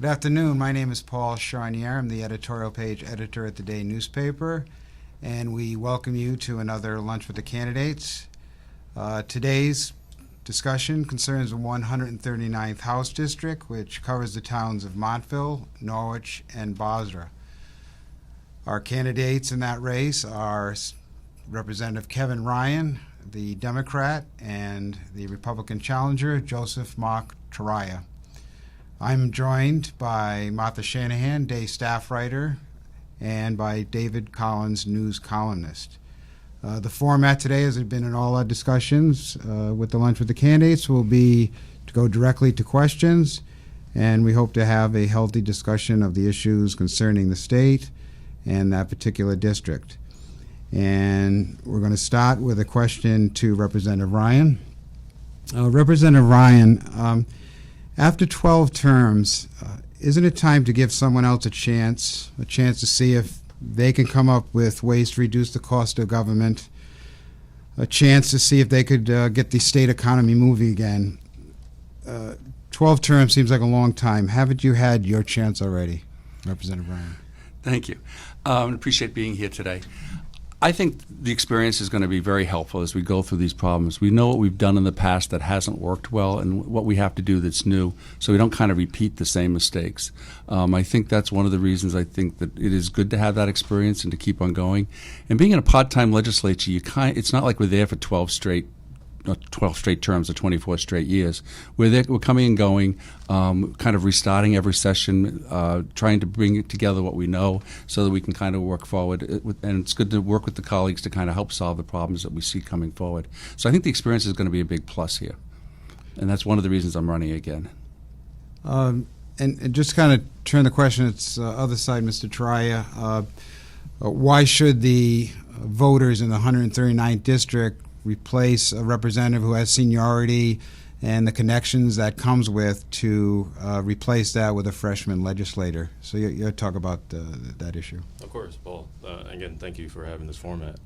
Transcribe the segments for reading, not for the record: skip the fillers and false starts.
Good afternoon. My name is Paul Charnier. I'm the editorial page editor at the Day newspaper, and we welcome you to another Lunch with the Candidates. Today's discussion concerns the 139th House District, which covers the towns of Montville, Norwich, and Bozrah. Our candidates in that race are Representative Kevin Ryan, the Democrat, and the Republican challenger, Joseph Mark Taraya. I'm joined by Martha Shanahan, Day staff writer, and by David Collins, news columnist. The format today, as has been in all our discussions with the Lunch with the Candidates, will be to go directly to questions, and we hope to have a healthy discussion of the issues concerning the state and that particular district. And we're going to start with a question to Representative Ryan. Representative Ryan, after 12 terms, isn't it time to give someone else a chance to see if they can come up with ways to reduce the cost of government, a chance to see if they could get the state economy moving again? 12 terms seems like a long time. Haven't you had your chance already, Representative Ryan? Thank you. I appreciate being here today. I think the experience is going to be very helpful as we go through these problems. We know what we've done in the past that hasn't worked well and what we have to do that's new, so we don't kind of repeat the same mistakes. I think that's one of the reasons I think that it is good to have that experience and to keep on going. And being in a part-time legislature, it's not like we're there for 12 straight terms or 24 straight years. We're coming and going, kind of restarting every session, trying to bring together what we know so that we can kind of work forward. And it's good to work with the colleagues to kind of help solve the problems that we see coming forward. So I think the experience is going to be a big plus here. And that's one of the reasons I'm running again. And just kind of turn the question, it's other side, Mr. Taraya. Why should the voters in the 139th District replace a representative who has seniority and the connections that comes with to replace that with a freshman legislator? So you talk about that issue. Of course, Paul. Again, thank you for having this format.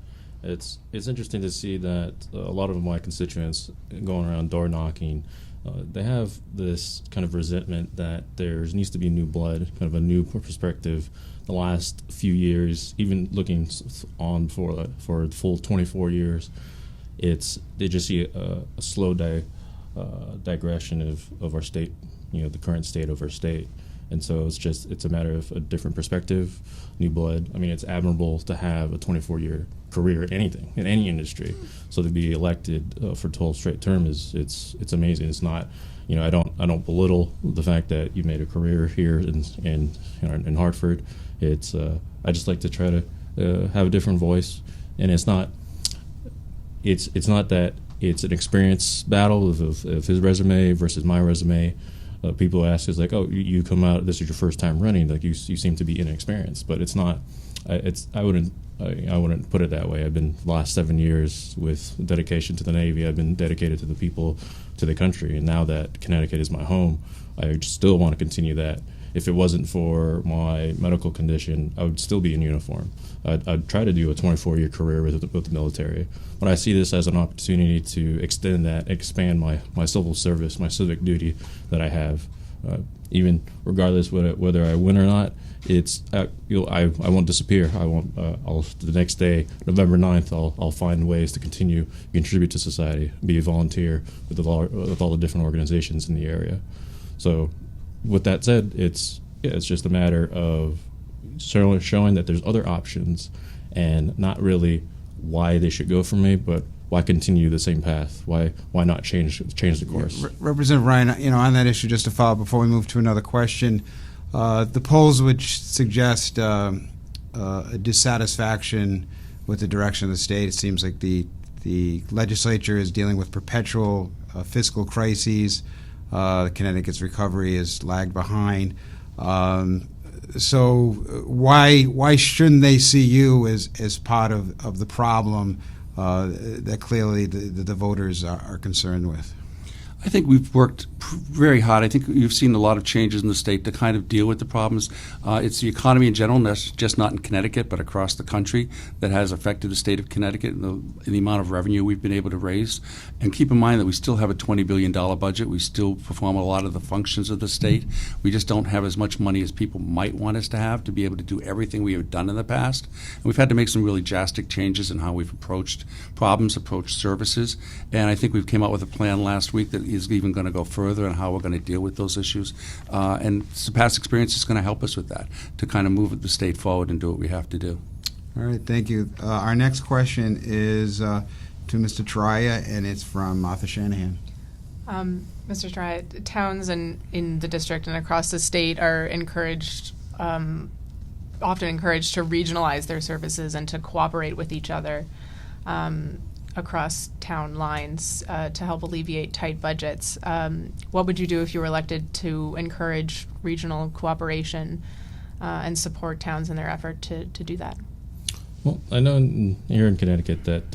It's interesting to see that a lot of my constituents going around door knocking, they have this kind of resentment that there needs to be new blood, kind of a new perspective. The last few years, even looking on for the full 24 years, they just see a slow digression of our state, the current state of our state. And so it's a matter of a different perspective, new blood. I mean, it's admirable to have a 24-year career in any industry. So to be elected for 12 straight terms it's amazing. It's not, I don't belittle the fact that you made a career here in Hartford. I just like to try to have a different voice, and it's not that it's an experience battle of his resume versus my resume. People ask us like, "Oh, you come out. This is your first time running. Like you seem to be inexperienced." But it's not. I wouldn't put it that way. I've been the last 7 years with dedication to the Navy. I've been dedicated to the people, to the country, and now that Connecticut is my home, I still want to continue that. If it wasn't for my medical condition, I would still be in uniform. I'd try to do a 24-year career with the military. But I see this as an opportunity to expand my civil service, my civic duty that I have. Even regardless whether I win or not, I won't disappear. The next day, November 9th, I'll find ways to continue to contribute to society, be a volunteer with all the different organizations in the area. So, with that said, it's just a matter of showing that there's other options, and not really why they should go for me, but why continue the same path? Why not change the course? Representative Ryan, on that issue, just to follow up before we move to another question, the polls which suggest a dissatisfaction with the direction of the state. It seems like the legislature is dealing with perpetual fiscal crises. Connecticut's recovery is lagged behind. So why shouldn't they see you as part of the problem that clearly the voters are concerned with? I think we've worked very hard. I think you've seen a lot of changes in the state to kind of deal with the problems. It's the economy in general, just not in Connecticut, but across the country, that has affected the state of Connecticut and the amount of revenue we've been able to raise. And keep in mind that we still have a $20 billion budget. We still perform a lot of the functions of the state. We just don't have as much money as people might want us to have to be able to do everything we have done in the past. And we've had to make some really drastic changes in how we've approached problems, approached services. And I think we've came out with a plan last week that is even going to go further on how we're going to deal with those issues. And the past experience is going to help us with that, to kind of move the state forward and do what we have to do. All right, thank you. Our next question is to Mr. Taraya, and it's from Martha Shanahan. Mr. Taraya, towns in the district and across the state are encouraged, often encouraged to regionalize their services and to cooperate with each other across town lines to help alleviate tight budgets. What would you do if you were elected to encourage regional cooperation and support towns in their effort to do that? Well, I know here in Connecticut that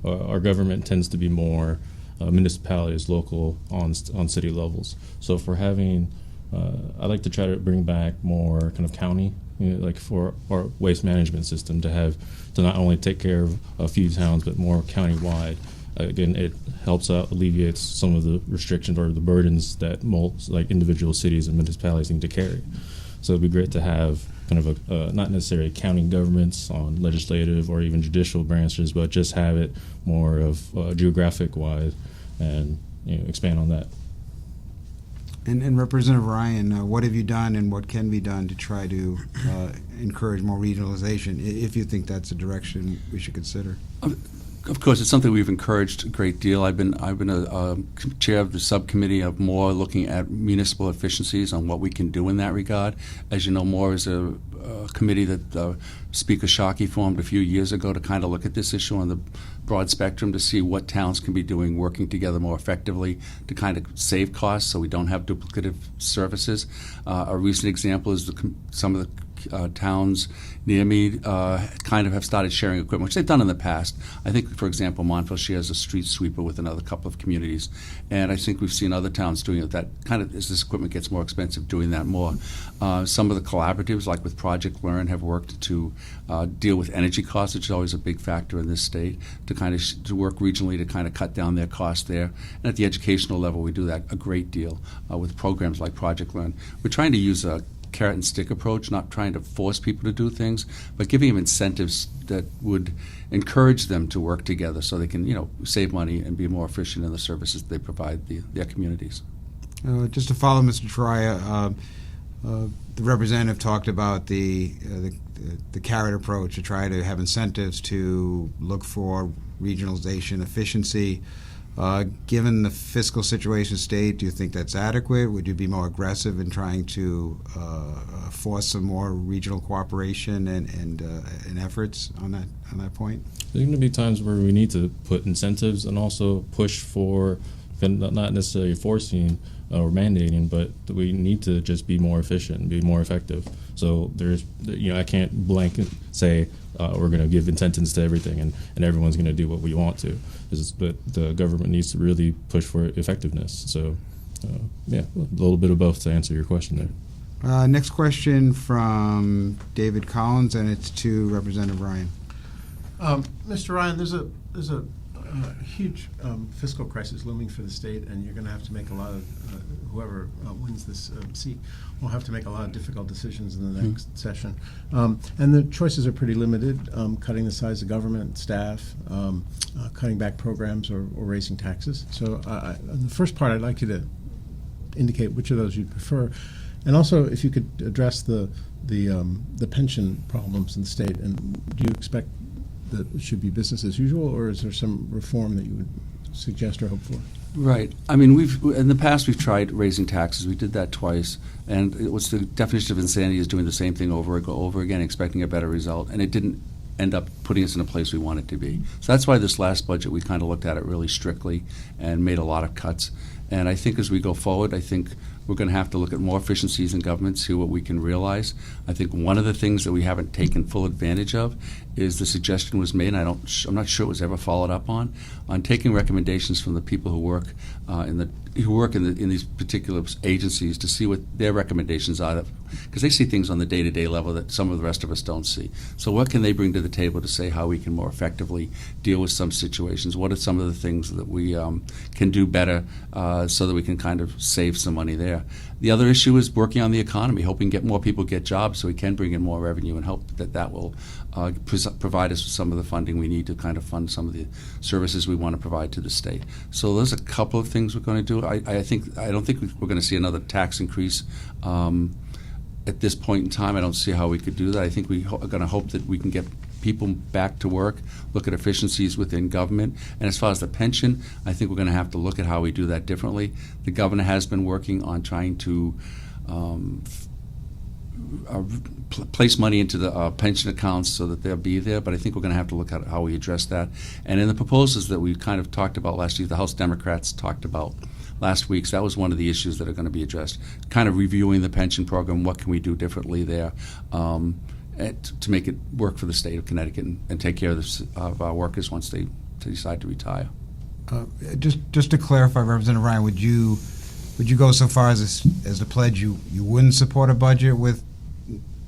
our government tends to be more municipalities, local on city levels. So if we're having, I like to try to bring back more kind of county, like for our waste management system to not only take care of a few towns but more county-wide. Again, it helps out, alleviates some of the restrictions or the burdens that like individual cities and municipalities need to carry. So it'd be great to have kind of a not necessarily county governments on legislative or even judicial branches, but just have it more of geographic-wide and expand on that. And Representative Ryan, what have you done and what can be done to try to encourage more regionalization, if you think that's a direction we should consider? Of course, it's something we've encouraged a great deal. I've been a chair of the subcommittee of MORE, looking at municipal efficiencies on what we can do in that regard. As you know, MORE is a committee that Speaker Shockey formed a few years ago to kind of look at this issue on the broad spectrum to see what towns can be doing, working together more effectively to kind of save costs so we don't have duplicative services. A recent example is some of the towns near me kind of have started sharing equipment, which they've done in the past. I think, for example, Montville shares a street sweeper with another couple of communities, and I think we've seen other towns doing it. That kind of, as this equipment gets more expensive, doing that more. Some of the collaboratives, like with Project Learn, have worked to deal with energy costs, which is always a big factor in this state, to kind of to work regionally to kind of cut down their costs there. And at the educational level, we do that a great deal with programs like Project Learn. We're trying to use a carrot and stick approach, not trying to force people to do things, but giving them incentives that would encourage them to work together so they can, save money and be more efficient in the services they provide their communities. Just to follow Mr. Taraya, the representative talked about the carrot approach to try to have incentives to look for regionalization, efficiency. Given the fiscal situation state, do you think that's adequate? Would you be more aggressive in trying to force some more regional cooperation and efforts on that point? There's going to be times where we need to put incentives and also push for, not necessarily forcing or mandating, but we need to just be more efficient and be more effective. So I can't blanket say we're going to give incentives to everything and everyone's going to do what we want to. But the government needs to really push for effectiveness. So, a little bit of both to answer your question there. Next question from David Collins, and it's to Representative Ryan. Mr. Ryan, there's a huge fiscal crisis looming for the state, and you're going to have to make a lot of, whoever wins this seat will have to make a lot of difficult decisions in the next session. And the choices are pretty limited, cutting the size of government, staff, cutting back programs, or raising taxes. So in the first part, I'd like you to indicate which of those you'd prefer. And also, if you could address the pension problems in the state, and do you expect that it should be business as usual, or is there some reform that you would suggest or hope for? Right. I mean, in the past we've tried raising taxes. We did that twice, and what's the definition of insanity is doing the same thing over again, expecting a better result, and it didn't end up putting us in a place we wanted to be. So that's why this last budget we kind of looked at it really strictly and made a lot of cuts. And I think as we go forward, I think we're going to have to look at more efficiencies in government, see what we can realize. I think one of the things that we haven't taken full advantage of is the suggestion was made, and I'm not sure it was ever followed up on taking recommendations from the people who work in these particular agencies to see what their recommendations are, because they see things on the day-to-day level that some of the rest of us don't see. So what can they bring to the table to say how we can more effectively deal with some situations? What are some of the things that we can do better so that we can kind of save some money there? The other issue is working on the economy, hoping get more people get jobs so we can bring in more revenue, and hope that will provide us with some of the funding we need to kind of fund some of the services we want to provide to the state. So there's a couple of things we're going to do. I don't think we're going to see another tax increase at this point in time. I don't see how we could do that. I think we are going to hope that we can get people back to work, look at efficiencies within government. And as far as the pension, I think we're going to have to look at how we do that differently. The governor has been working on trying to place money into the pension accounts so that they'll be there, but I think we're going to have to look at how we address that. And in the proposals that we kind of talked about last year, the House Democrats talked about last week, so that was one of the issues that are going to be addressed, kind of reviewing the pension program, what can we do differently there to make it work for the state of Connecticut and take care of our workers once they decide to retire. Just to clarify, Representative Ryan, would you go so far as the pledge you wouldn't support a budget with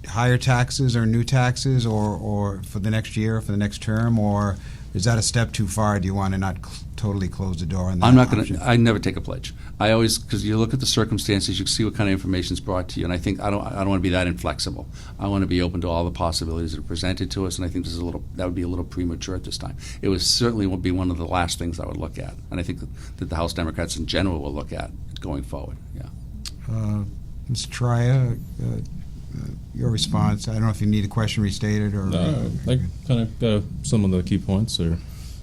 higher taxes or new taxes or for the next year or for the next term, or is that a step too far? Do you want to not totally close the door on that? I'm not going to. I never take a pledge. I always, because you look at the circumstances, you see what kind of information is brought to you, and I think I don't want to be that inflexible. I want to be open to all the possibilities that are presented to us, and I think that would be a little premature at this time. It would certainly be one of the last things I would look at, and I think that the House Democrats in general will look at going forward. Yeah. Mr. Taraya, your response. I don't know if you need a question restated or. I kind of got some of the key points.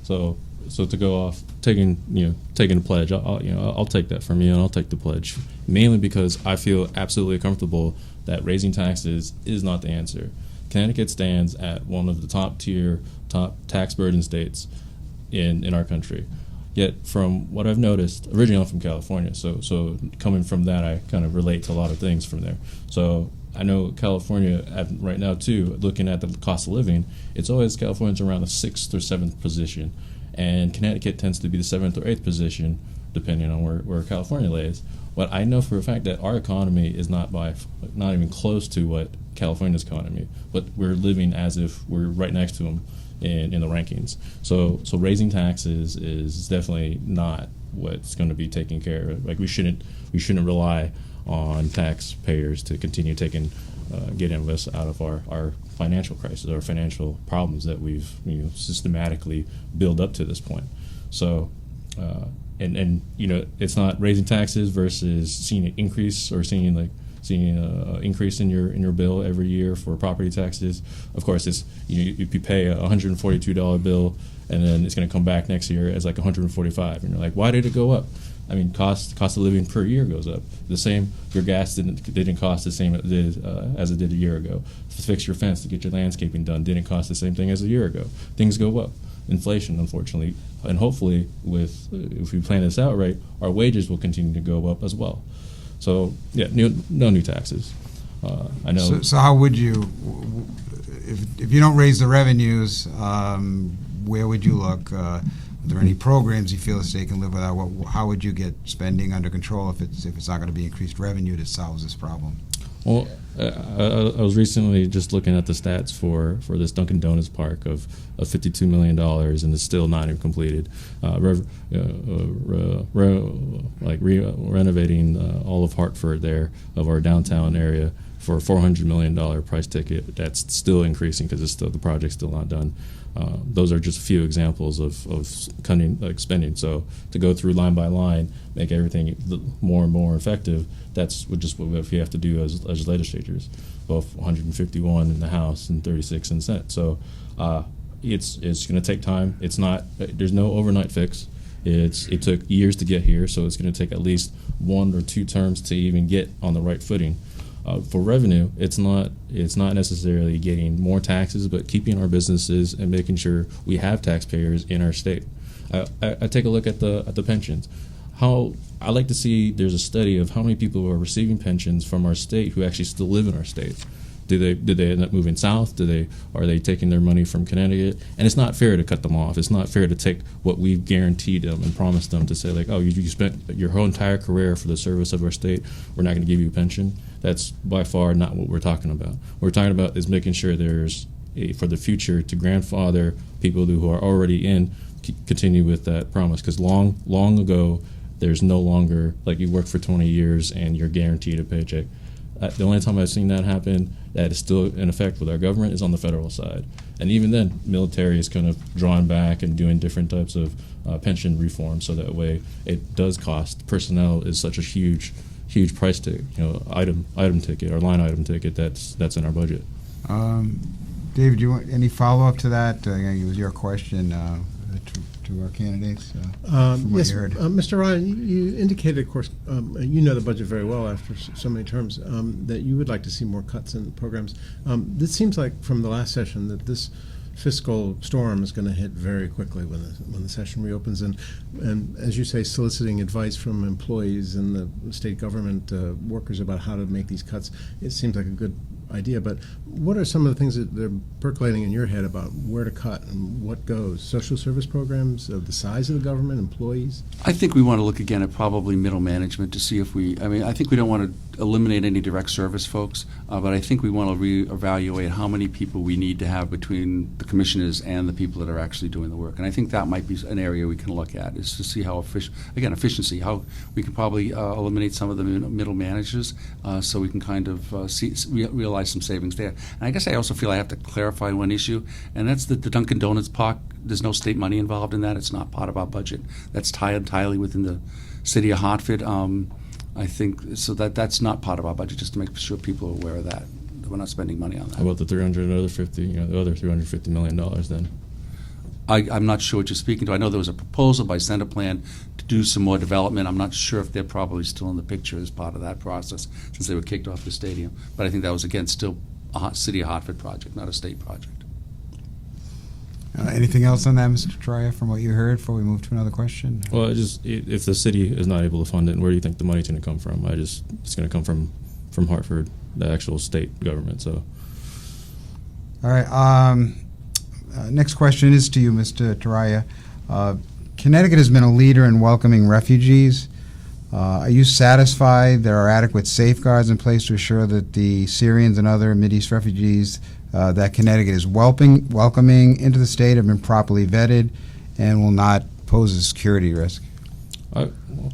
So to go off taking the pledge, I'll take that from you, and I'll take the pledge mainly because I feel absolutely comfortable that raising taxes is not the answer. Connecticut stands at one of the top tax burden states in our country. Yet, from what I've noticed, originally I'm from California, so coming from that, I kind of relate to a lot of things from there. So I know California right now too, looking at the cost of living, it's always California's around the 6th or 7th position, and Connecticut tends to be the 7th or 8th position, depending on where California lays. But I know for a fact that our economy is not even close to what California's economy, but we're living as if we're right next to them in the rankings. So raising taxes is definitely not what's going to be taken care of. Like we shouldn't rely on taxpayers to continue getting us out of our financial crisis, our financial problems that we've systematically built up to this point. So and it's not raising taxes versus seeing an increase or seeing an increase in your bill every year for property taxes. Of course, it's if you pay a $142 bill and then it's going to come back next year as like $145, and you're like, why did it go up? I mean, cost of living per year goes up. The same, your gas didn't cost the same as it did a year ago. To fix your fence, to get your landscaping done, didn't cost the same thing as a year ago. Things go up. Inflation, unfortunately, and hopefully, if we plan this out right, our wages will continue to go up as well. So yeah, no new taxes. I know. So how would you, if you don't raise the revenues, where would you look? Are there any programs you feel the state can live without? How would you get spending under control if it's not going to be increased revenue that solves this problem? Well, I was recently just looking at the stats for this Dunkin' Donuts park of $52 million, and it's still not even completed. Renovating all of Hartford there, of our downtown area, for a $400 million price ticket. That's still increasing because the project's still not done. Those are just a few examples of cutting spending. So to go through line by line, make everything more and more effective, that's what we have to do as legislators, both 151 in the House and 36 in the Senate. So it's going to take time. There's no overnight fix. It took years to get here, so it's going to take at least 1 or 2 terms to even get on the right footing. For revenue, it's not necessarily getting more taxes, but keeping our businesses and making sure we have taxpayers in our state. I take a look at the pensions. I like to see there's a study of how many people are receiving pensions from our state who actually still live in our state. Did they end up moving south? Are they taking their money from Connecticut? And it's not fair to cut them off. It's not fair to take what we've guaranteed them and promised them to say, like, oh, you spent your whole entire career for the service of our state. We're not going to give you a pension. That's by far not what we're talking about. What we're talking about is making sure there's for the future to grandfather people who are already in, continue with that promise. Because long ago, there's no longer, like, you work for 20 years and you're guaranteed a paycheck. The only time I've seen that happen that is still in effect with our government is on the federal side. And even then, military is kind of drawn back and doing different types of pension reform, so that way it does cost. Personnel is such a huge price tag, item ticket or line item ticket that's in our budget. David, do you want any follow-up to that? It was your question to our candidates. From what Yes, you heard. Mr. Ryan, you indicated, of course, you know the budget very well after so many terms, that you would like to see more cuts in programs. This seems like from the last session that this fiscal storm is going to hit very quickly when the session reopens, and as you say, soliciting advice from employees and the state government workers about how to make these cuts. It seems like a good idea, but what are some of the things that are percolating in your head about where to cut and what goes? Social service programs, the size of the government, employees? I think we want to look again at probably middle management to see if I think we don't want to eliminate any direct service folks, but I think we want to reevaluate how many people we need to have between the commissioners and the people that are actually doing the work. And I think that might be an area we can look at, is to see how efficiency, how we can probably eliminate some of the middle managers, so we can kind of realize some savings there. And I guess I also feel I have to clarify one issue, and that's that the Dunkin' Donuts park, there's no state money involved in that. It's not part of our budget. That's tied entirely within the city of Hartford. I think so that's not part of our budget, just to make sure people are aware of that we're not spending money on that. How about the the other $350 million then? I'm not sure what you're speaking to. I know there was a proposal by Centerplan to do some more development. I'm not sure if they're probably still in the picture as part of that process, since they were kicked off the stadium. But I think that was, again, still a City of Hartford project, not a state project. Anything else on that, Mr. Taraya, from what you heard before we move to another question? Well, if the city is not able to fund it, where do you think the money's going to come from? It's going to come from Hartford, the actual state government. So, all right. Next question is to you, Mr. Taraya. Connecticut has been a leader in welcoming refugees. Are you satisfied there are adequate safeguards in place to assure that the Syrians and other Mideast refugees that Connecticut is welcoming into the state have been properly vetted and will not pose a security risk?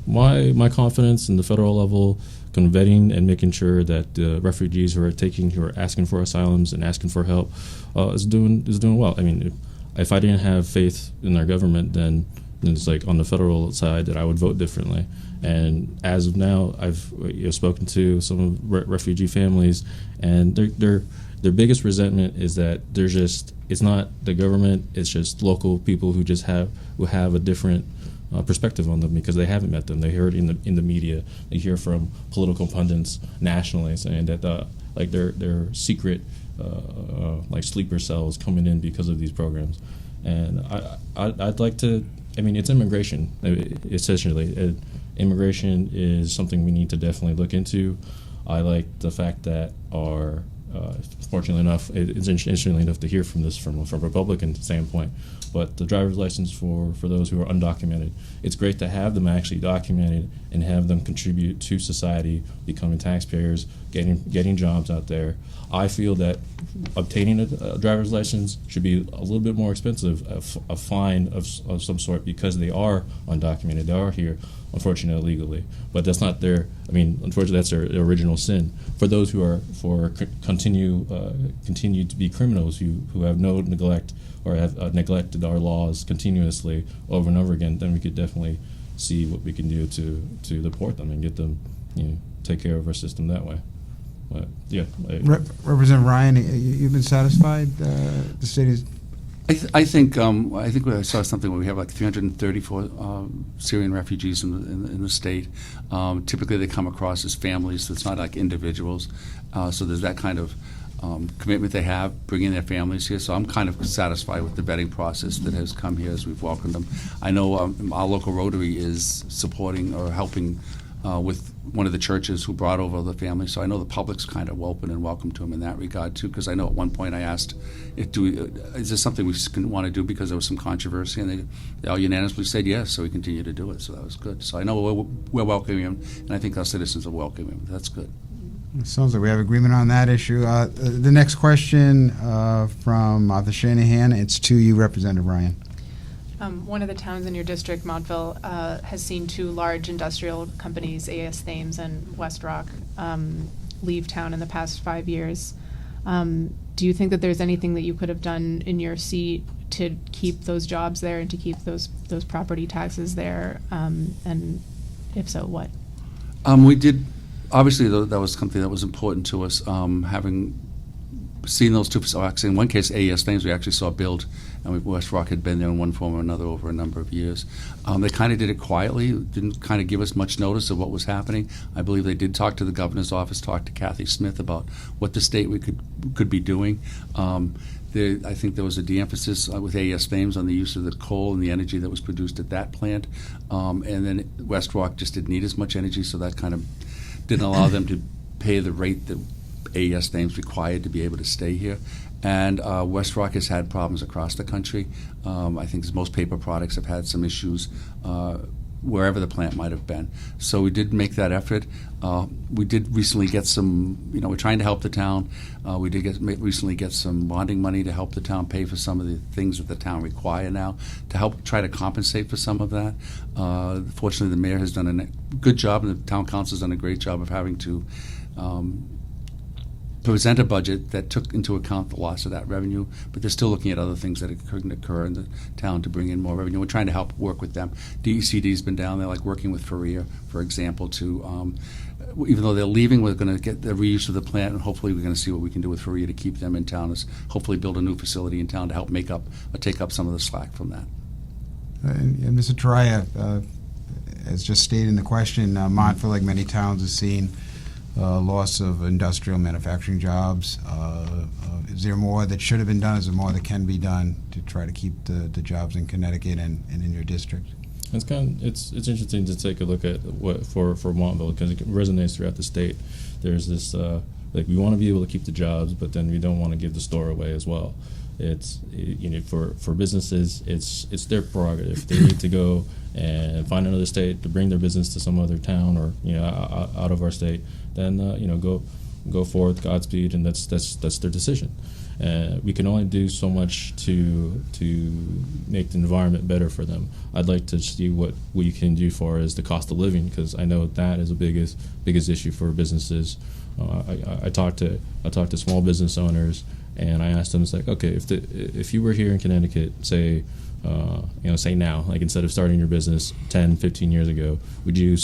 My confidence in the federal level, kind of vetting and making sure that the refugees who are asking for asylums and asking for help is doing well. I mean, if I didn't have faith in our government, then it's like on the federal side that I would vote differently. And as of now, I've spoken to some refugee families, and their biggest resentment is that it's not the government, it's just local people who have a different perspective on them because they haven't met them. They heard in the media, they hear from political pundits nationally saying that their secret sleeper cells coming in because of these programs. And I'd like to. I mean, it's immigration essentially. Immigration is something we need to definitely look into. I like the fact that our fortunately enough, it's interesting enough to hear from this from a Republican standpoint, but the driver's license for those who are undocumented, it's great to have them actually documented and have them contribute to society, becoming taxpayers, getting jobs out there. I feel that obtaining a driver's license should be a little bit more expensive, a fine of some sort, because they are undocumented. They are here, unfortunately, illegally. But that's not unfortunately, that's their original sin. For those who continue to be criminals, who have no neglect or have neglected our laws continuously over and over again, then we could definitely see what we can do to deport them and get them, take care of our system that way. But yeah, Representative Ryan, you've been satisfied? The state is. I think I saw something where we have like 334 Syrian refugees in the state. Typically, they come across as families, so it's not like individuals. So there's that kind of commitment they have, bringing their families here. So I'm kind of satisfied with the vetting process that has come here as we've welcomed them. I know our local Rotary is supporting or helping with one of the churches who brought over the family, so I know the public's kind of open and welcome to him in that regard too. Because I know at one point I asked, "Is this something we want to do?" Because there was some controversy, and they all unanimously said yes. So we continue to do it. So that was good. So I know we're welcoming him, and I think our citizens are welcoming him. That's good. It sounds like we have agreement on that issue. The next question from Arthur Shanahan. It's to you, Representative Ryan. One of the towns in your district, Montville, has seen 2 large industrial companies, A.S. Thames and West Rock, leave town in the past 5 years. Do you think that there's anything that you could have done in your seat to keep those jobs there and to keep those property taxes there? And if so, what? We did. Obviously, that was something that was important to us. Having seen those 2 facilities, in one case, AES Thames, we actually saw build, and West Rock had been there in one form or another over a number of years. They kind of did it quietly, didn't kind of give us much notice of what was happening. I believe they did talk to the governor's office, talk to Kathy Smith about what the state we could be doing. I think there was a de-emphasis with AES Thames on the use of the coal and the energy that was produced at that plant. And then West Rock just didn't need as much energy, so that kind of didn't allow them to pay the rate that AES Thames required to be able to stay here. And West Rock has had problems across the country. I think most paper products have had some issues wherever the plant might have been. So we did make that effort. We did recently get some, we're trying to help the town. We did recently get some bonding money to help the town pay for some of the things that the town require now to help try to compensate for some of that. Fortunately, the mayor has done a good job, and the town council has done a great job of having to present a budget that took into account the loss of that revenue, but they're still looking at other things that could occur in the town to bring in more revenue. We're trying to help work with them. DECD's been down there, like working with Faria, for example, to even though they're leaving, we're going to get the reuse of the plant, and hopefully we're going to see what we can do with Faria to keep them in town, is hopefully build a new facility in town to help take up some of the slack from that. And Mr. Taraya, as just stated in the question, Montville, like many towns, has seen loss of industrial manufacturing jobs. Is there more that should have been done? Is there more that can be done to try to keep the jobs in Connecticut and in your district? It's interesting to take a look at what for Montville, because it resonates throughout the state. There's this we want to be able to keep the jobs, but then we don't want to give the store away as well. For businesses, it's their prerogative. They need to go and find another state to bring their business to some other town or out of our state. Then go forth, Godspeed, and that's their decision. We can only do so much to make the environment better for them. I'd like to see what we can do for as the cost of living, because I know that is the biggest issue for businesses. I talked to small business owners, and I asked them, it's like, okay, if you were here in Connecticut, say now, like instead of starting your business 10, 15 years ago, would you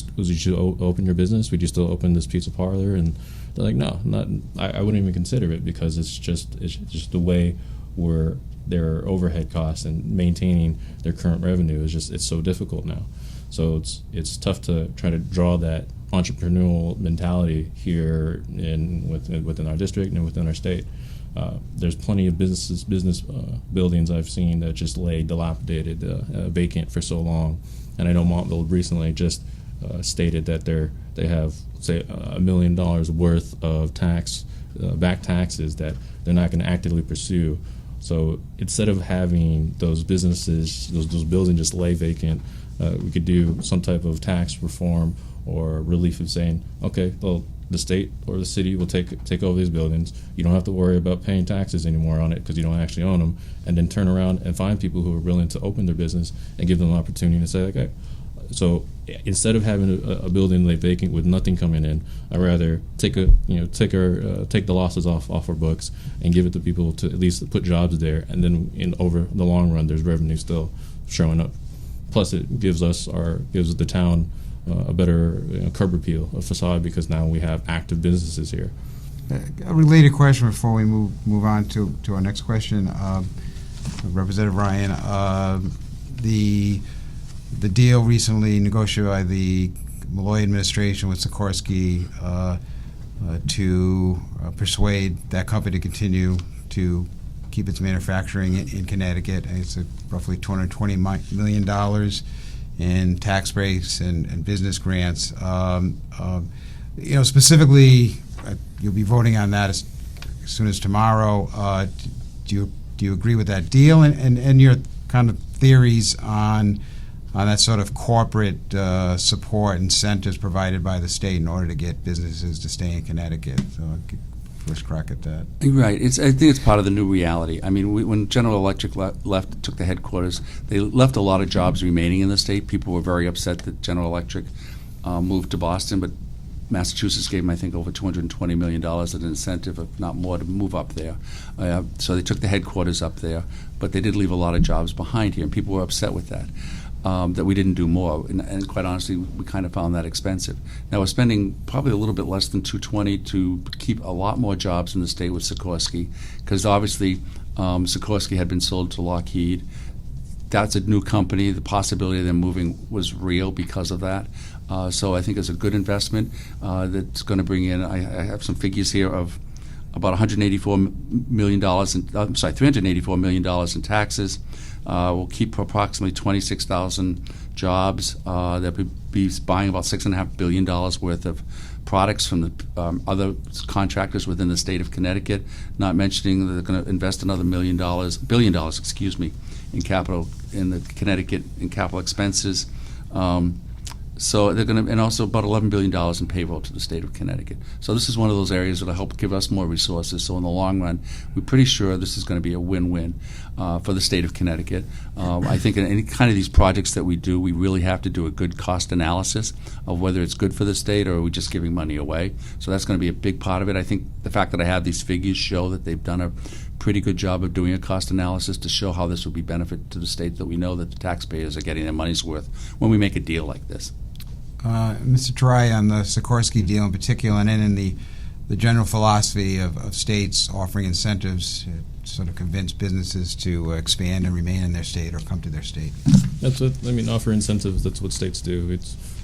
open your business? Would you still open this pizza parlor? And they're like, no, not. I wouldn't even consider it, because it's just the way where their overhead costs and maintaining their current revenue it's so difficult now. So it's tough to try to draw that entrepreneurial mentality here within our district and within our state. There's plenty of business buildings I've seen that just lay dilapidated, vacant for so long. And I know Montville recently just stated that they have, say, $1 million worth of back taxes that they're not going to actively pursue. So instead of having those businesses, those buildings just lay vacant, we could do some type of tax reform or relief of saying, okay, well, the state or the city will take over these buildings. You don't have to worry about paying taxes anymore on it because you don't actually own them, and then turn around and find people who are willing to open their business and give them an opportunity to say, okay. So instead of having a building lay vacant with nothing coming in, I'd rather take the losses off our books and give it to people to at least put jobs there, and then over the long run, there's revenue still showing up. Plus, it gives the town a better curb appeal, a facade, because now we have active businesses here. A related question before we move on to our next question, Representative Ryan. The deal recently negotiated by the Malloy administration with Sikorsky to persuade that company to continue to keep its manufacturing in Connecticut. And it's roughly $220 million. in tax breaks and business grants. Specifically, you'll be voting on that as soon as tomorrow. Do you agree with that deal, and your kind of theories on that sort of corporate support incentives provided by the state in order to get businesses to stay in Connecticut? So I'll get first crack at that. Right. I think it's part of the new reality. I mean, when General Electric took the headquarters, they left a lot of jobs remaining in the state. People were very upset that General Electric moved to Boston, but Massachusetts gave them, I think, over $220 million as an incentive, if not more, to move up there. So they took the headquarters up there, but they did leave a lot of jobs behind here, and people were upset with that. That we didn't do more, and quite honestly, we kind of found that expensive. Now we're spending probably a little bit less than $220 to keep a lot more jobs in the state with Sikorsky, because obviously Sikorsky had been sold to Lockheed. That's a new company. The possibility of them moving was real because of that. So I think it's a good investment that's going to bring in. I have some figures here of about $384 million in taxes. We'll keep approximately 26,000 jobs. They'll be buying about $6.5 billion worth of products from the other contractors within the state of Connecticut, not mentioning that they're going to invest another $1 billion, in capital, in the Connecticut, in capital expenses. So they're going to, and also about $11 billion in payroll to the state of Connecticut. So this is one of those areas that will help give us more resources. So in the long run, we're pretty sure this is going to be a win-win for the state of Connecticut. I think in any kind of these projects that we do, we really have to do a good cost analysis of whether it's good for the state or are we just giving money away. So that's going to be a big part of it. I think the fact that I have these figures show that they've done a pretty good job of doing a cost analysis to show how this will be benefit to the state, that we know that the taxpayers are getting their money's worth when we make a deal like this. Mr. Taraya, on the Sikorsky deal in particular, and then in the general philosophy of states offering incentives to sort of convince businesses to expand and remain in their state or come to their state. That's what I mean. Offer incentives. That's what states do.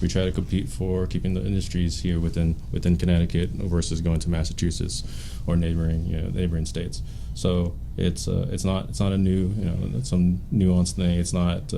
We try to compete for keeping the industries here within Connecticut versus going to Massachusetts or neighboring states. So it's not a new some nuanced thing. It's not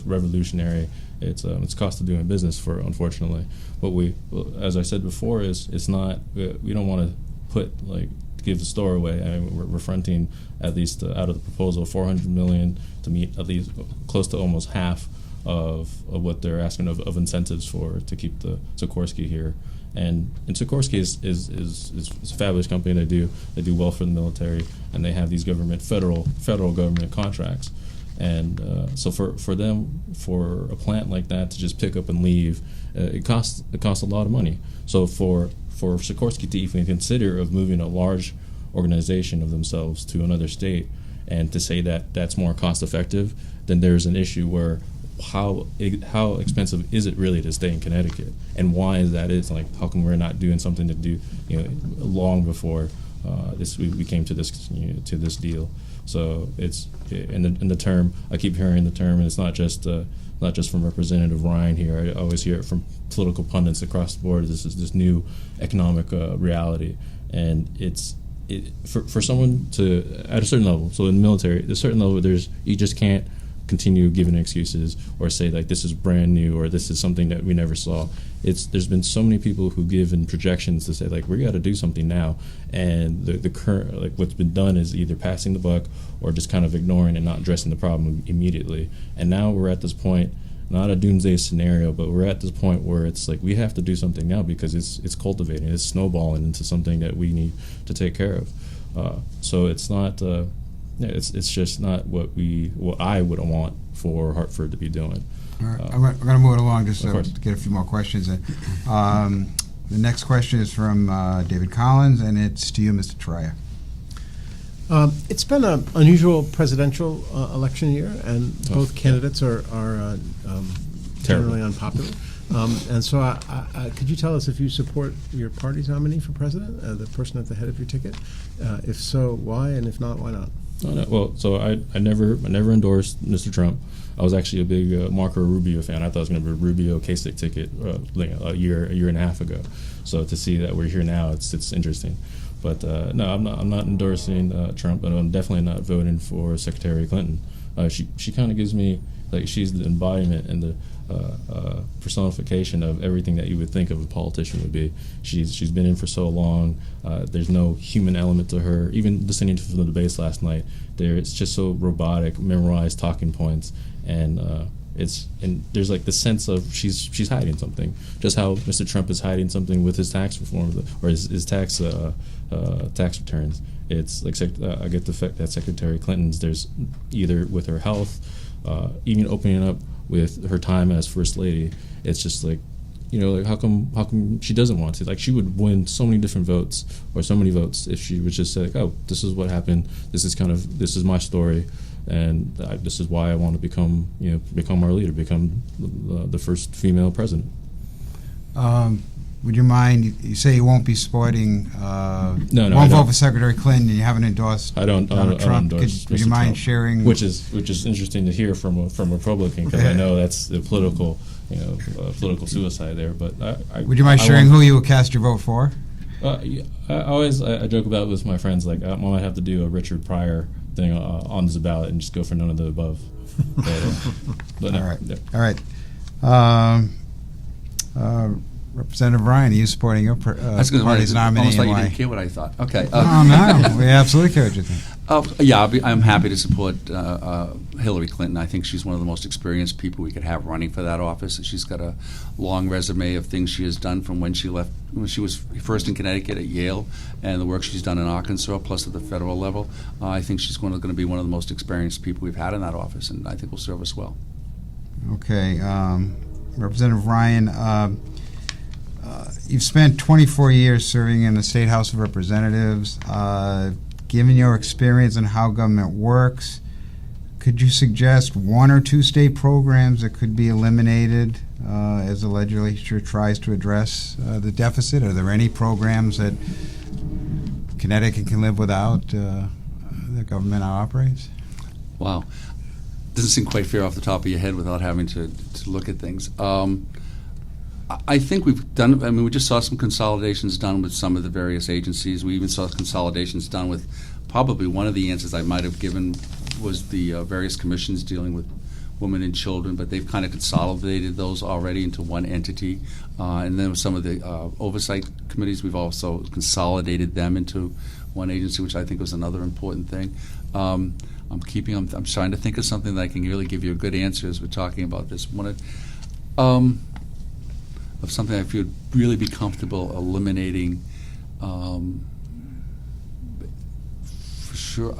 revolutionary. It's cost of doing business unfortunately. What as I said before, it's not. We don't want to give the store away. I mean, we're fronting at least out of the proposal $400 million to meet at least close to almost half of what they're asking of incentives to keep the Sikorsky here. And Sikorsky is a fabulous company. They do well for the military, and they have these federal government contracts. And so for them, for a plant like that to just pick up and leave, it costs a lot of money. So for Sikorsky to even consider of moving a large organization of themselves to another state, and to say that that's more cost effective, then there's an issue where how expensive is it really to stay in Connecticut, and why is that? It's like, how come we're not doing something to do long before we came to this deal? So it's in the term, I keep hearing the term, and it's not just from Representative Ryan here. I always hear it from political pundits across the board. This is this new economic reality, and for someone to at a certain level. So in the military, at a certain level, you just can't continue giving excuses or say like this is brand new or this is something that we never saw. There's been so many people who give in projections to say like we got to do something now, and the current what's been done is either passing the buck or just kind of ignoring and not addressing the problem immediately. And now we're at this point, not a doomsday scenario, but we're at this point where it's like we have to do something now because it's cultivating, it's snowballing into something that we need to take care of. So it's not. It's just not what I would want for Hartford to be doing. All right. We're going to move it along just to get a few more questions in. The next question is from David Collins, and it's to you, Mr. Taraya. It's been an unusual presidential election year, and both candidates are generally unpopular. And so could you tell us if you support your party's nominee for president, the person at the head of your ticket? If so, why? And if not, why not? No. Well, so I never endorsed Mr. Trump. I was actually a big Marco Rubio fan. I thought it was going to be a Rubio Kasich ticket a year and a half ago. So to see that we're here now, it's interesting. But no, I'm not endorsing Trump, but I'm definitely not voting for Secretary Clinton. She kind of gives me Like, she's the embodiment and the personification of everything that you would think of a politician would be. She's been in for so long. There's no human element to her. Even listening to the debates last night, it's just so robotic, memorized talking points, and there's like the sense of she's hiding something. Just how Mr. Trump is hiding something with his tax reform or his tax returns. It's like I get the fact that Secretary Clinton's, there's either with her health, even opening up with her time as First Lady, it's just like, like how come she doesn't want to? Like, she would win so many different votes or so many votes if she would just say, like, oh, this is what happened. This is my story, and this is why I want to become our leader, become the first female president. Would you mind? You say you won't be supporting. No, won't vote for Secretary Clinton, and you haven't endorsed. Donald Trump. Would you mind Trump, sharing? Which is interesting to hear from a Republican, because I know that's the political suicide there. But would you mind sharing who you would cast your vote for? I joke about it with my friends, like, I might have to do a Richard Pryor thing on this ballot and just go for none of the above. But no, all right. yeah. All right. Representative Ryan, are you supporting your party's nominee? Almost like and you why? didn't care what I thought. Okay. Oh, no. We absolutely care what you think. Yeah, I'm happy to support Hillary Clinton. I think she's one of the most experienced people we could have running for that office. She's got a long resume of things she has done from when she was first in Connecticut at Yale, and the work she's done in Arkansas, plus at the federal level. I think she's going to be one of the most experienced people we've had in that office, and I think will serve us well. Okay. Representative Ryan, you've spent 24 years serving in the State House of Representatives. Given your experience in how government works, could you suggest one or two state programs that could be eliminated as the legislature tries to address the deficit? Are there any programs that Connecticut can live without the government operates? Wow. Doesn't seem quite fair off the top of your head without having to look at things. I think we've done, we just saw some consolidations done with some of the various agencies. We even saw consolidations done with, probably one of the answers I might have given was the various commissions dealing with women and children, but they've kind of consolidated those already into one entity. And then with some of the oversight committees, we've also consolidated them into one agency, which I think was another important thing. I'm trying to think of something that I can really give you a good answer as we're talking about this. Of something I feel really be comfortable eliminating, for sure.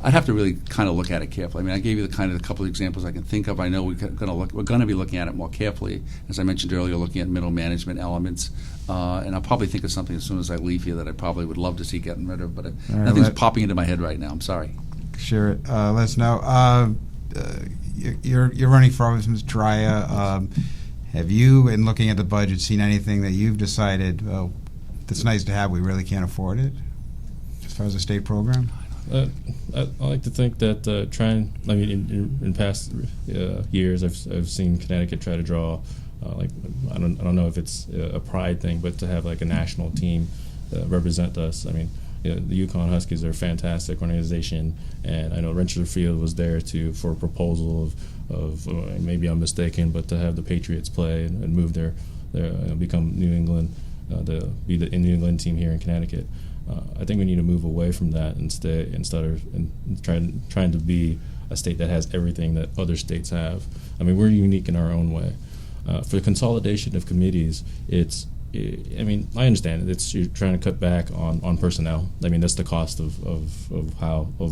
I'd have to really kind of look at it carefully. I mean, I gave you the couple of examples I can think of. I know we're going to be looking at it more carefully. As I mentioned earlier, looking at middle management elements, and I'll probably think of something as soon as I leave here that I probably would love to see getting rid of, but nothing's popping into my head right now. I'm sorry. Share it. Let us know. You're running for office, Ms. Taraya. Have you, in looking at the budget, seen anything that you've decided, that's nice to have, we really can't afford it, as far as a state program? I like to think that in past years, I've seen Connecticut try to draw, I don't know if it's a pride thing, but to have like a national team represent us. I mean, the Yukon Huskies are a fantastic organization, and I know Rensselaer was there for a proposal of maybe I'm mistaken, but to have the Patriots play and move their become New England, be the New England team here in Connecticut. I think we need to move away from that instead of trying to be a state that has everything that other states have. I mean, we're unique in our own way. For the consolidation of committees, I understand it. You're trying to cut back on personnel. I mean, that's the cost of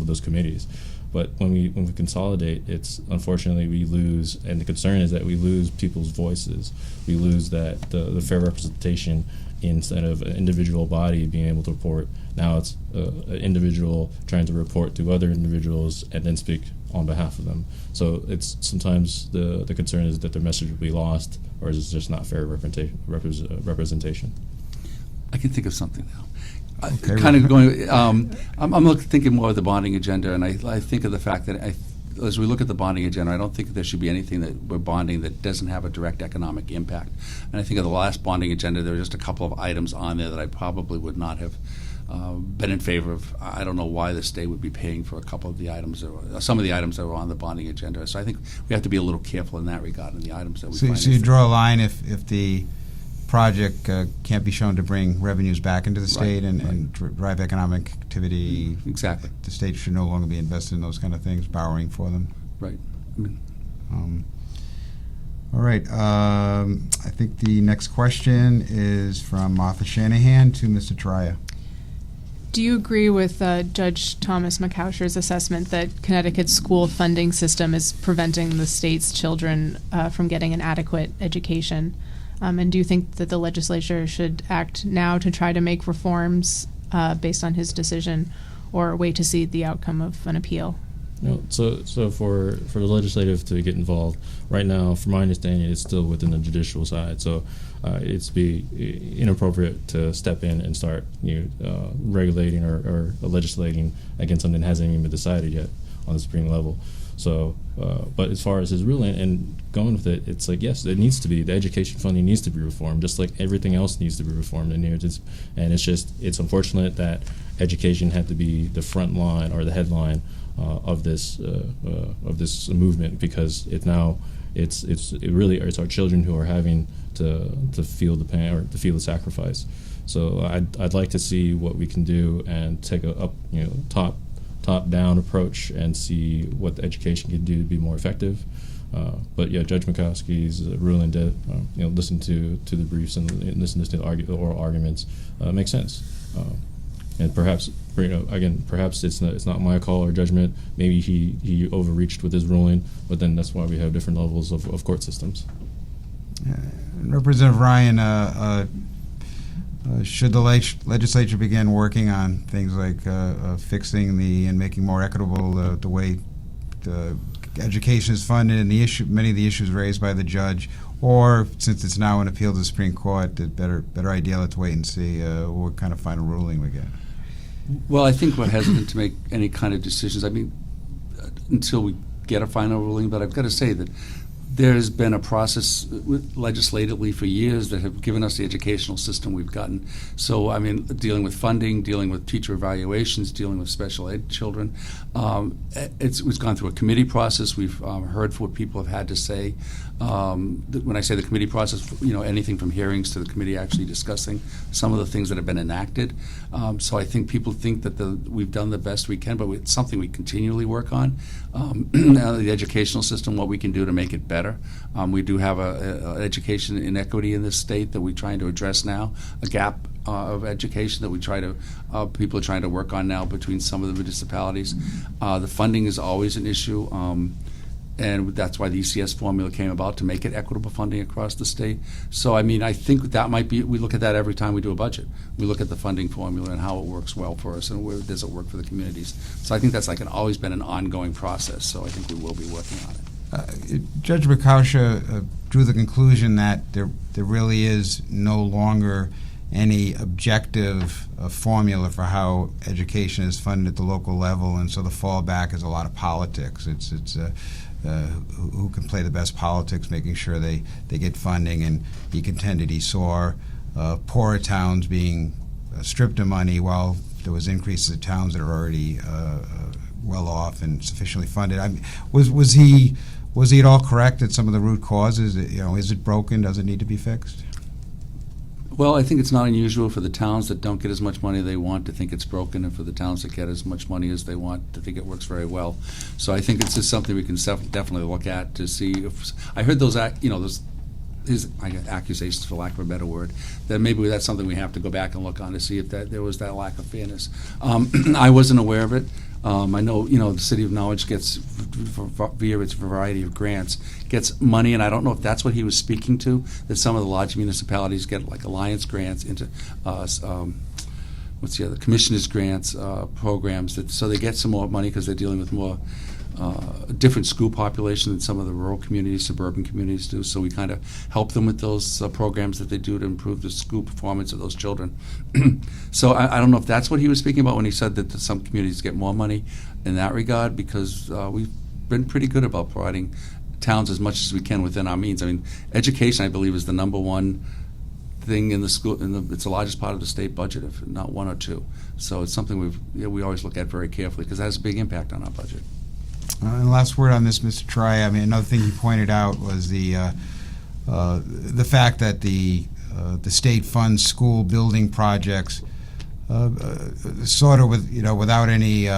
those committees. But when we consolidate, it's unfortunately we lose, and the concern is that we lose people's voices. We lose the fair representation. Instead of an individual body being able to report, now it's an individual trying to report to other individuals and then speak on behalf of them. So it's sometimes the concern is that their message will be lost, or is it just not fair representation? I can think of something now. Okay, kind of going. I'm thinking more of the bonding agenda, and I think of the fact that as we look at the bonding agenda, I don't think there should be anything that we're bonding that doesn't have a direct economic impact. And I think of the last bonding agenda, there were just a couple of items on there that I probably would not have been in favor of. I don't know why the state would be paying for a couple of the items, or some of the items that were on the bonding agenda. So I think we have to be a little careful in that regard in the items that we finance. So you draw a line if the project can't be shown to bring revenues back into the state and drive economic activity. Exactly. The state should no longer be invested in those kind of things, borrowing for them. Right. All right. I think the next question is from Martha Shanahan to Mr. Taraya. Do you agree with Judge Thomas McCousher's assessment that Connecticut's school funding system is preventing the state's children from getting an adequate education? And do you think that the legislature should act now to try to make reforms based on his decision, or wait to see the outcome of an appeal? No, so for the legislative to get involved right now, from my understanding, it's still within the judicial side. So it's be inappropriate to step in and start regulating or legislating against something that hasn't even been decided yet on the Supreme level. So, but as far as his ruling and going with it, it's like, yes, it needs to be. The education funding needs to be reformed, just like everything else needs to be reformed in here. And it's unfortunate that education had to be the front line or the headline of this movement, because it's our children who are having to feel the pain or to feel the sacrifice. So I'd like to see what we can do and take a top-down approach and see what the education can do to be more effective. But yeah, Judge Mikowski's ruling to listen to the briefs and listen to the oral arguments makes sense. And perhaps perhaps it's not my call or judgment. Maybe he overreached with his ruling, but then that's why we have different levels of court systems. Representative Ryan, should the legislature begin working on things like fixing and making more equitable the way the education is funded and many of the issues raised by the judge, or since it's now an appeal to the Supreme Court, the better idea, let's wait and see what kind of final ruling we get? Well, I think we're hesitant to make any kind of decisions. I mean, until we get a final ruling. But I've got to say that there's been a process legislatively for years that have given us the educational system we've gotten. So, I mean, dealing with funding, dealing with teacher evaluations, dealing with special ed children. It's gone through a committee process. We've heard what people have had to say. When I say the committee process, anything from hearings to the committee actually discussing some of the things that have been enacted. So I think people think that we've done the best we can, but it's something we continually work on. The educational system, what we can do to make it better. We do have an education inequity in this state that we're trying to address now, a gap of education that people are trying to work on now between some of the municipalities. The funding is always an issue. And that's why the ECS formula came about, to make it equitable funding across the state. So, I mean, I think that might be, we look at that every time we do a budget. We look at the funding formula and how it works well for us and where does it work for the communities. So I think that's always been an ongoing process. So I think we will be working on it. Judge Mikowsha drew the conclusion that there really is no longer any objective formula for how education is funded at the local level, and so the fallback is a lot of politics. It's who can play the best politics, making sure they get funding. And he contended he saw poorer towns being stripped of money while there was increases of towns that are already well off and sufficiently funded. I mean, was he at all correct at some of the root causes? Is it broken? Does it need to be fixed? Well, I think it's not unusual for the towns that don't get as much money they want to think it's broken, and for the towns that get as much money as they want to think it works very well. So I think it's just something we can definitely look at to see if. I heard those accusations, for lack of a better word, that maybe that's something we have to go back and look on to see if there was that lack of fairness. I wasn't aware of it. I know, the city of Norwich gets, via its variety of grants, gets money, and I don't know if that's what he was speaking to, that some of the large municipalities get like alliance grants into, commissioners grants, programs, so they get some more money because they're dealing with more different school population than some of the rural communities, suburban communities do. So we kind of help them with those programs that they do to improve the school performance of those children. So I don't know if that's what he was speaking about when he said that some communities get more money in that regard, because we've been pretty good about providing towns as much as we can within our means. I mean, education, I believe, is the number one thing in the school. It's the largest part of the state budget, if not one or two. So it's something we always look at very carefully because it has a big impact on our budget. And last word on this, Mr. Taraya. I mean, another thing you pointed out was the fact that the state funds school building projects sort of without any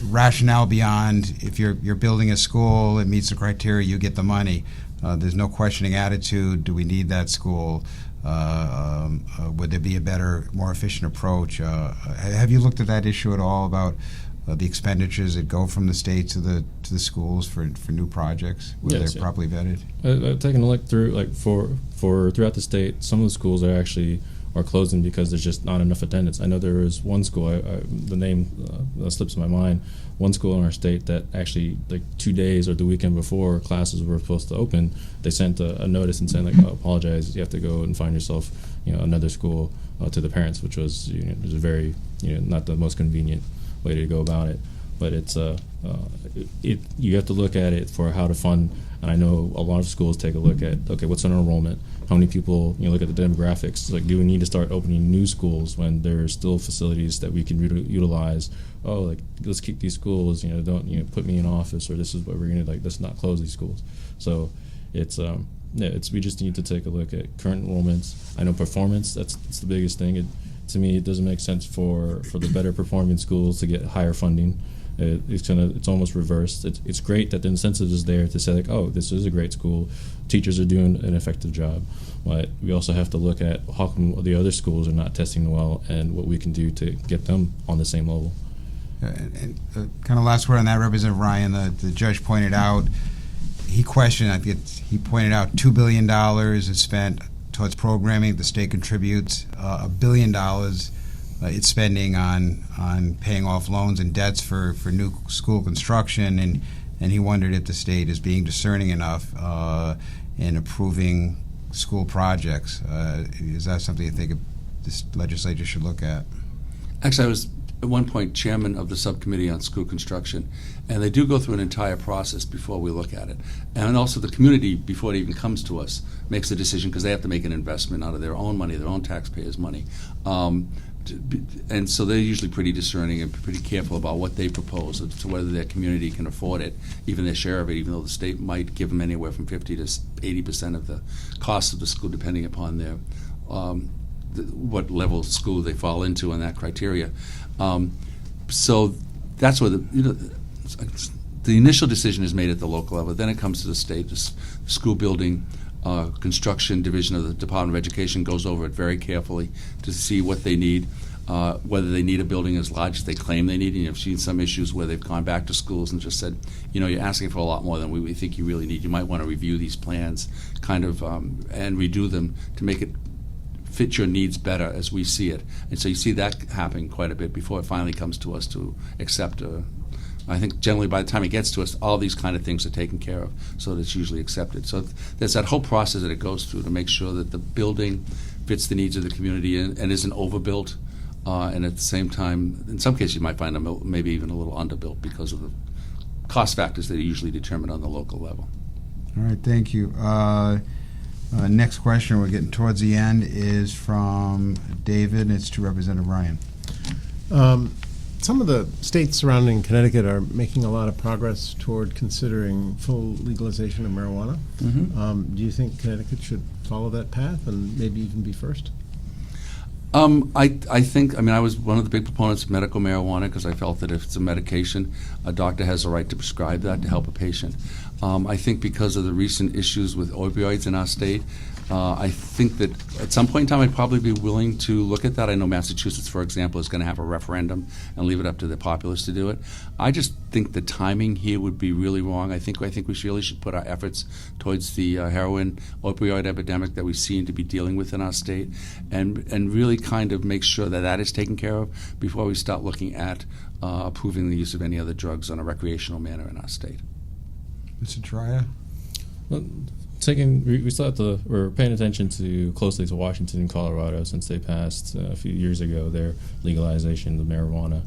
rationale beyond if you're building a school, it meets the criteria, you get the money. There's no questioning attitude. Do we need that school? Would there be a better, more efficient approach? Have you looked at that issue at all about the expenditures that go from the state to the schools for new projects? Were they properly vetted? I've taken a look through, like for throughout the state, some of the schools are closing because there's just not enough attendance. I know there is one school, the name slips my mind, one school in our state that actually, like 2 days or the weekend before classes were supposed to open, they sent a notice and saying, like, oh, apologize, you have to go and find yourself, another school to the parents, which was, was a very, not the most convenient way to go about it. But it's you have to look at it for how to fund. And I know a lot of schools take a look at, okay, what's our enrollment? How many people, look at the demographics. Like, do we need to start opening new schools when there's still facilities that we can utilize? Oh, like, let's keep these schools, don't, put me in office, or this is what we're going to, let's not close these schools. So it's, we just need to take a look at current enrollments. I know performance, that's the biggest thing. To me, it doesn't make sense for the better performing schools to get higher funding. It's almost reversed. It's great that the incentive is there to say, like, oh, this is a great school, teachers are doing an effective job, but we also have to look at how come the other schools are not testing well and what we can do to get them on the same level. And kind of last word on that, Representative Ryan. The judge pointed out, he pointed out $2 billion is spent towards programming. The state contributes $1 billion. It's spending on paying off loans and debts for new school construction, and he wondered if the state is being discerning enough in approving school projects. Is that something you think this legislature should look at? Actually, I was at one point chairman of the subcommittee on school construction, and they do go through an entire process before we look at it. And also the community, before it even comes to us, makes a decision because they have to make an investment out of their own money, their own taxpayers' money. And so they're usually pretty discerning and pretty careful about what they propose as to whether their community can afford it, even their share of it, even though the state might give them anywhere from 50 to 80% of the cost of the school, depending upon their what level of school they fall into and that criteria. So that's where the initial decision is made at the local level. Then it comes to the state. The school building construction division of the Department of Education goes over it very carefully to see what they need, whether they need a building as large as they claim they need. And you've seen some issues where they've gone back to schools and just said, you're asking for a lot more than we think you really need. You might want to review these plans and redo them to make it fit your needs better as we see it. And so you see that happening quite a bit before it finally comes to us to accept I think generally by the time it gets to us, all these kind of things are taken care of, so that it's usually accepted. So there's that whole process that it goes through to make sure that the building fits the needs of the community and isn't overbuilt, and at the same time, in some cases you might find them maybe even a little underbuilt because of the cost factors that are usually determined on the local level. All right, thank you. Next question, we're getting towards the end, is from David. It's to Representative Ryan. Some of the states surrounding Connecticut are making a lot of progress toward considering full legalization of marijuana. Mm-hmm. Do you think Connecticut should follow that path and maybe even be first? I think, I was one of the big proponents of medical marijuana because I felt that if it's a medication, a doctor has the right to prescribe that to help a patient. I think because of the recent issues with opioids in our state, I think that at some point in time I'd probably be willing to look at that. I know Massachusetts, for example, is going to have a referendum and leave it up to the populace to do it. I just think the timing here would be really wrong. I think we really should put our efforts towards the heroin opioid epidemic that we seem to be dealing with in our state, and really kind of make sure that that is taken care of before we start looking at approving the use of any other drugs on a recreational manner in our state. Mr. Taraya? Well, we're paying attention closely to Washington and Colorado since they passed a few years ago their legalization of marijuana.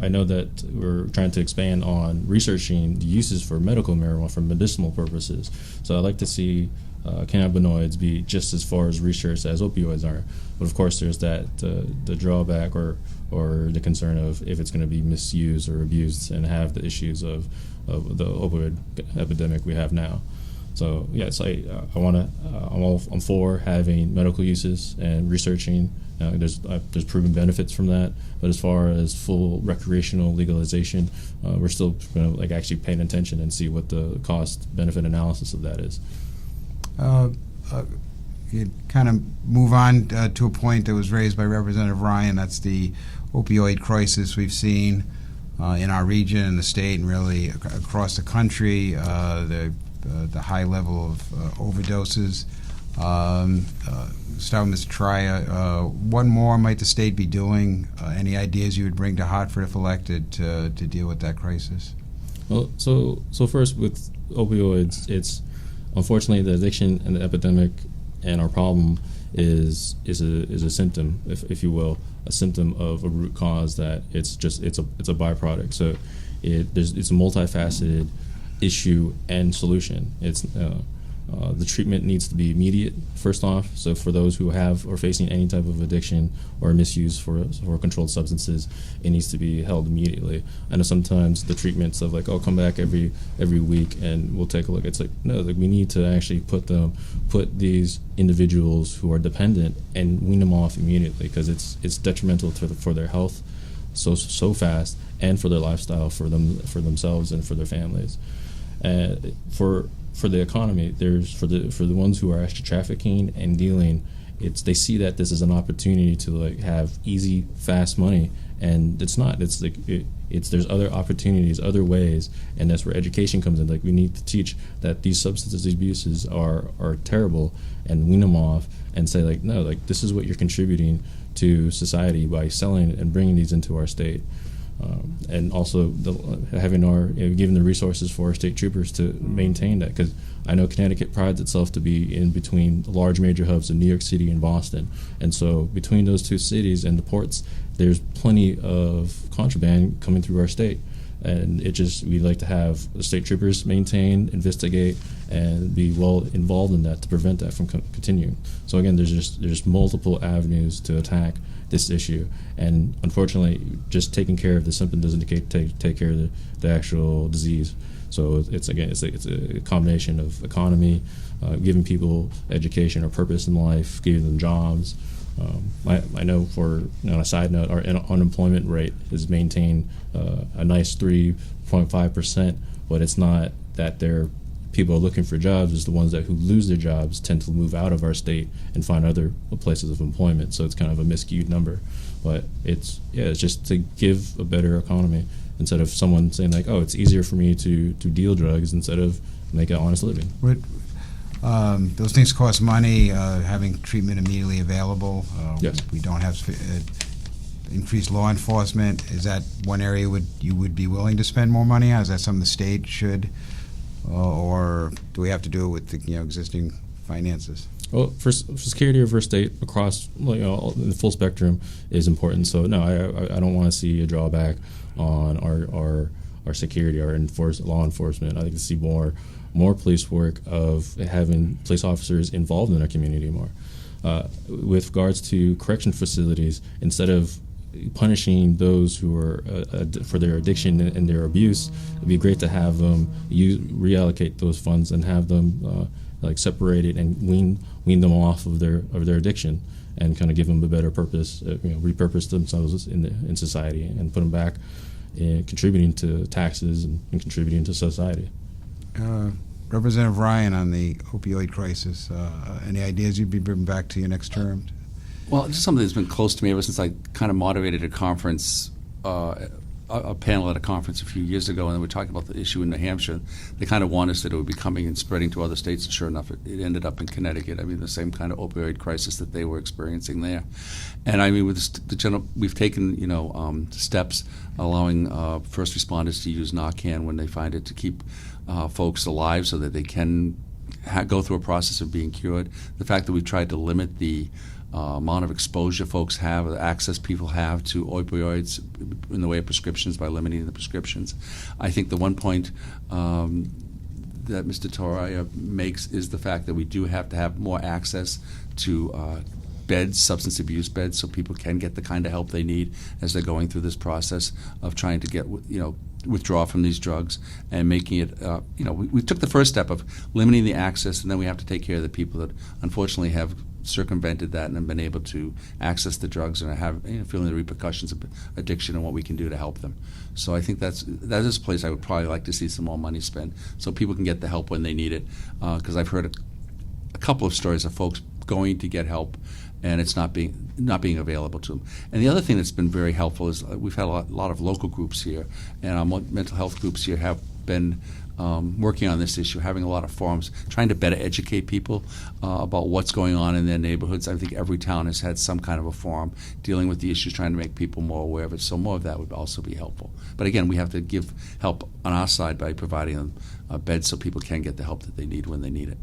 I know that we're trying to expand on researching the uses for medical marijuana for medicinal purposes. So I'd like to see cannabinoids be just as far as researched as opioids are. But of course, there's that the drawback or the concern of if it's going to be misused or abused and have the issues of the opioid epidemic we have now. So yes, I'm for having medical uses and researching. There's proven benefits from that, but as far as full recreational legalization, we're still going to actually paying attention and see what the cost benefit analysis of that is. You kind of move on to a point that was raised by Representative Ryan. That's the opioid crisis we've seen in our region, in the state, and really across the country. The high level of overdoses. Start with Mr. Taraya. What more might the state be doing? Any ideas you would bring to Hartford if elected to deal with that crisis? Well, so first with opioids, it's unfortunately the addiction and the epidemic and our problem is a symptom, if you will, a symptom of a root cause that it's a byproduct. So it's a multifaceted issue and solution. It's the treatment needs to be immediate, first off. So for those who have or facing any type of addiction or misuse for controlled substances, it needs to be held immediately. I know sometimes the treatments of come back every week and we'll take a look. It's no, we need to actually put these individuals who are dependent and wean them off immediately, because it's detrimental for their health so fast, and for their lifestyle, for themselves and for their families. For the economy, there's for the ones who are actually trafficking and dealing, they see that this is an opportunity to have easy, fast money, and it's not. It's there's other opportunities, other ways, and that's where education comes in. We need to teach that these substance abuses are terrible, and wean them off, and say no, this is what you're contributing to society by selling and bringing these into our state. And also giving the resources for our state troopers to maintain that, because I know Connecticut prides itself to be in between the large major hubs of New York City and Boston, and so between those two cities and the ports, there's plenty of contraband coming through our state, and we'd like to have the state troopers maintain, investigate, and be well involved in that to prevent that from continuing. So again, there's multiple avenues to attack this issue, and unfortunately, just taking care of the symptom doesn't take care of the actual disease. So it's a combination of economy, giving people education or purpose in life, giving them jobs. I know, on a side note, our unemployment rate is maintained a nice 3.5%, but it's not that people are looking for jobs. It's the ones who lose their jobs tend to move out of our state and find other places of employment. So it's kind of a miscued number, but it's just to give a better economy, instead of someone saying it's easier for me to deal drugs instead of make an honest living. Those things cost money. Having treatment immediately available. Yes. We don't have increased law enforcement. Is that one area you would be willing to spend more money on? Is that something the state should? Or do we have to do it with the existing finances? Well, for security of our state across the full spectrum is important. So no, I don't want to see a drawback on our security, our law enforcement. I think to see more police work, of having police officers involved in our community more. With regards to correction facilities, instead of punishing those who are for their addiction and their abuse, it'd be great to have them reallocate those funds and have them separated and wean them off of their addiction, and kind of give them a better purpose, repurpose themselves in society and put them back in contributing to taxes and contributing to society. Representative Ryan, on the opioid crisis, any ideas you'd be bringing back to your next term? Well, just something that's been close to me ever since I kind of moderated a conference, a panel at a conference a few years ago, and we were talking about the issue in New Hampshire. They kind of warned us that it would be coming and spreading to other states, and sure enough, it ended up in Connecticut. I mean, the same kind of opioid crisis that they were experiencing there. And I mean, with the general, we've taken steps allowing first responders to use Narcan when they find it, to keep folks alive so that they can go through a process of being cured. The fact that we've tried to limit the amount of exposure folks have, the access people have to opioids in the way of prescriptions by limiting the prescriptions. I think the one point that Mr. Taraya makes is the fact that we do have to have more access to beds, substance abuse beds, so people can get the kind of help they need as they're going through this process of trying to get, withdraw from these drugs and making it, we took the first step of limiting the access, and then we have to take care of the people that unfortunately have circumvented that and have been able to access the drugs and have feeling the repercussions of addiction and what we can do to help them. So I think that is a place I would probably like to see some more money spent so people can get the help when they need it. Because I've heard a couple of stories of folks going to get help and it's not being available to them. And the other thing that's been very helpful is we've had a lot of local groups here, and our mental health groups here have been working on this issue, having a lot of forums, trying to better educate people about what's going on in their neighborhoods. I think every town has had some kind of a forum dealing with the issues, trying to make people more aware of it. So more of that would also be helpful. But again, we have to give help on our side by providing them beds so people can get the help that they need when they need it.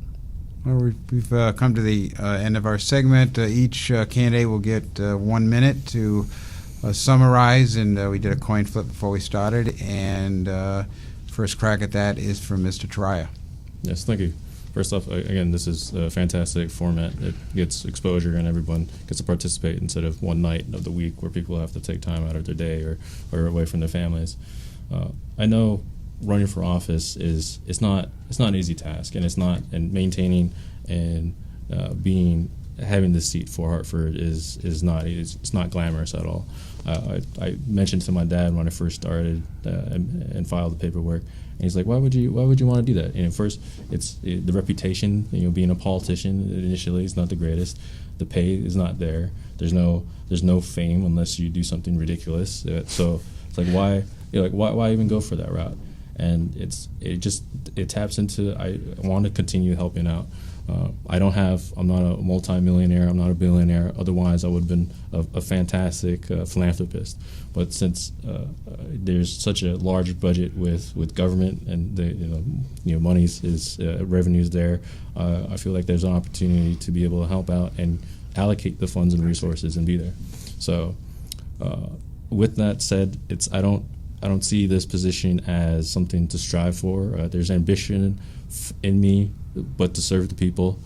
Well, we've come to the end of our segment. Each candidate will get 1 minute to summarize, and we did a coin flip before we started. And first crack at that is from Mr. Taraya. Yes, thank you. First off, again, this is a fantastic format. It gets exposure, and everyone gets to participate instead of one night of the week where people have to take time out of their day or away from their families. I know running for office is not an easy task, and maintaining and having this seat for Hartford is not glamorous at all. I mentioned to my dad when I first started and filed the paperwork, and he's like, "Why would you want to do that?" And first, it's the reputation. Being a politician initially is not the greatest. The pay is not there. There's no fame unless you do something ridiculous. So it's like why even go for that route? And it taps into I want to continue helping out. I'm not a multi-millionaire, I'm not a billionaire. Otherwise, I would have been a fantastic philanthropist. But since there's such a large budget with government and the money's is revenues there, I feel like there's an opportunity to be able to help out and allocate the funds and resources and be there. So, with that said, I don't see this position as something to strive for. There's ambition in me, but to serve the people.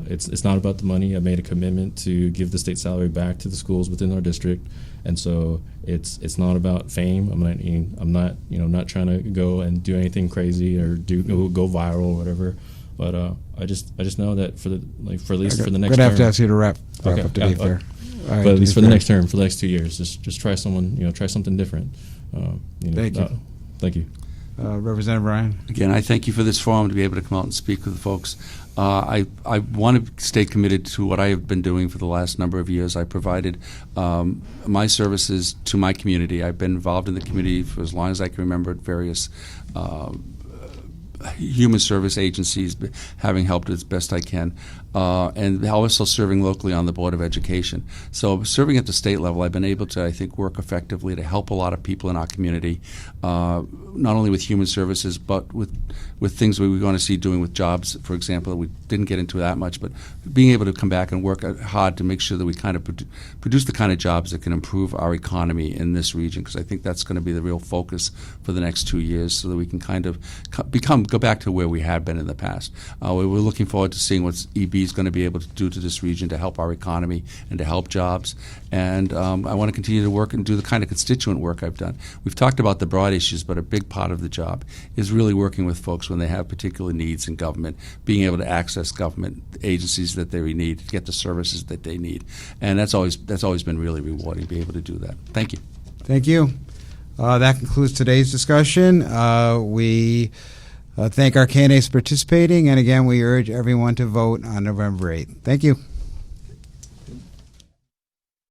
It's not about the money. I made a commitment to give the state salary back to the schools within our district, and so it's not about fame. I'm not trying to go and do anything crazy or go viral or whatever. But I just know that for at least for the next term. We're gonna have to ask you to wrap up to be fair. But at least for the next term, for the next 2 years, just try try something different. Thank you. Thank you. Representative Ryan. Again, I thank you for this forum to be able to come out and speak with the folks. I want to stay committed to what I have been doing for the last number of years. I provided my services to my community. I've been involved in the community for as long as I can remember at various human service agencies, having helped as best I can, and also serving locally on the Board of Education. So serving at the state level, I've been able to, I think, work effectively to help a lot of people in our community, not only with human services, but with things we were going to see doing with jobs, for example. We didn't get into that much, but being able to come back and work hard to make sure that we kind of produce the kind of jobs that can improve our economy in this region, because I think that's going to be the real focus for the next 2 years, so that we can kind of go back to where we had been in the past. We're looking forward to seeing what EB is going to be able to do to this region to help our economy and to help jobs. And I want to continue to work and do the kind of constituent work I've done. We've talked about the broad issues, but a big part of the job is really working with folks when they have particular needs in government, being able to access government agencies that they need, to get the services that they need. And that's always been really rewarding to be able to do that. Thank you. Thank you. That concludes today's discussion. We thank our candidates for participating, and again, we urge everyone to vote on November 8th. Thank you.